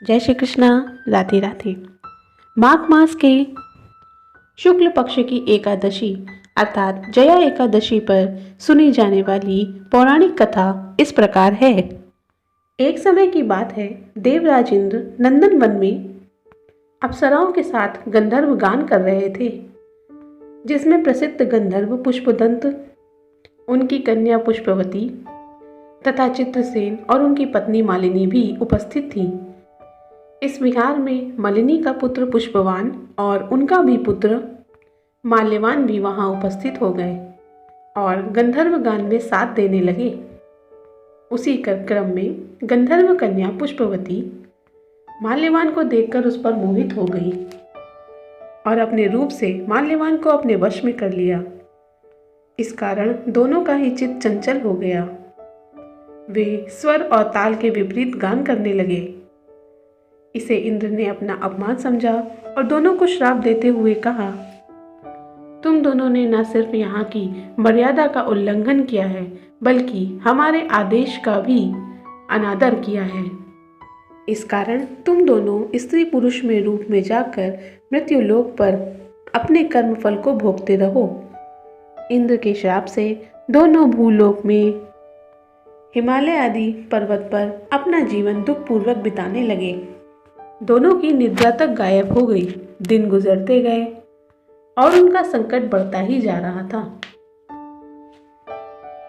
जय श्री कृष्णा। राधे राधे। माघ मास के शुक्ल पक्ष की एकादशी अर्थात जया एकादशी पर सुनी जाने वाली पौराणिक कथा इस प्रकार है। एक समय की बात है, देवराज इंद्र नंदन वन में अप्सराओं के साथ गंधर्व गान कर रहे थे, जिसमें प्रसिद्ध गंधर्व पुष्पदंत, उनकी कन्या पुष्पवती तथा चित्रसेन और उनकी पत्नी मालिनी भी उपस्थित थी। इस विहार में मलिनी का पुत्र पुष्पवान और उनका भी पुत्र माल्यवान भी वहां उपस्थित हो गए और गंधर्व गान में साथ देने लगे। उसी क्रम में गंधर्व कन्या पुष्पवती माल्यवान को देखकर उस पर मोहित हो गई और अपने रूप से माल्यवान को अपने वश में कर लिया। इस कारण दोनों का ही चित्त चंचल हो गया। वे स्वर और ताल के विपरीत गान करने लगे। इसे इंद्र ने अपना अपमान समझा और दोनों को श्राप देते हुए कहा, तुम दोनों ने न सिर्फ यहाँ की मर्यादा का उल्लंघन किया है, बल्कि हमारे आदेश का भी अनादर किया है। इस कारण तुम दोनों स्त्री पुरुष में रूप में जाकर मृत्युलोक पर अपने कर्म फल को भोगते रहो। इंद्र के श्राप से दोनों भूलोक में हिमालय आदि पर्वत पर अपना जीवन दुख पूर्वक बिताने लगे। दोनों की निद्रा तक गायब हो गई। दिन गुजरते गए और उनका संकट बढ़ता ही जा रहा था।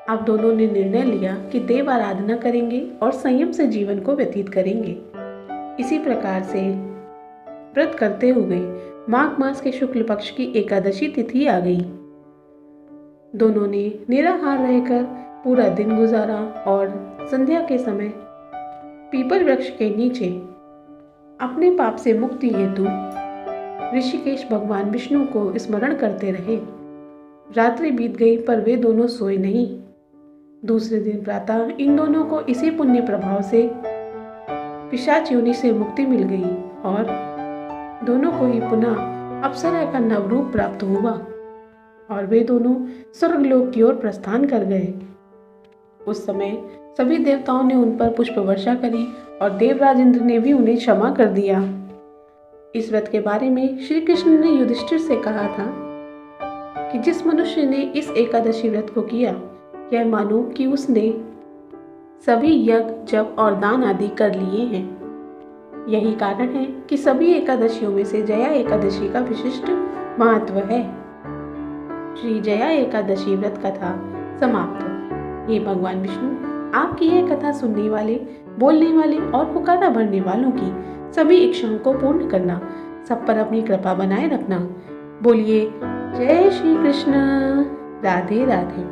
अब दोनों ने निर्णय लिया कि देव आराधना करेंगे और संयम से जीवन को व्यतीत करेंगे। इसी प्रकार से व्रत करते हुए माघ मास के शुक्ल पक्ष की एकादशी तिथि आ गई। दोनों ने निराहार रहकर पूरा दिन गुजारा और संध्या के समय पीपल वृक्ष के नीचे अपने पाप से मुक्ति हेतु ऋषिकेश भगवान विष्णु को स्मरण करते रहे। रात्रि बीत गई पर वे दोनों सोए नहीं। दूसरे दिन प्रातः इन दोनों को इसी पुण्य प्रभाव से पिशाच योनि से मुक्ति मिल गई और दोनों को ही पुनः अप्सरा का नवरूप प्राप्त हुआ और वे दोनों स्वर्गलोक की ओर प्रस्थान कर गए। उस समय सभी देवताओं ने उन पर पुष्प वर्षा करी और देवराज इंद्र ने भी उन्हें क्षमा कर दिया। इस व्रत के बारे में श्री कृष्ण ने युधिष्ठिर से कहा था कि जिस मनुष्य ने इस एकादशी व्रत को किया, यह मानो कि उसने सभी यज्ञ जप और दान आदि कर लिए हैं। यही कारण है कि सभी एकादशियों में से जया एकादशी का विशिष्ट महत्व है। श्री जया एकादशी व्रत कथा समाप्त। हे भगवान विष्णु, आपकी यह कथा सुनने वाले, बोलने वाले और पुकारा भरने वालों की सभी इच्छाओं को पूर्ण करना, सब पर अपनी कृपा बनाए रखना। बोलिए जय श्री कृष्ण। राधे राधे।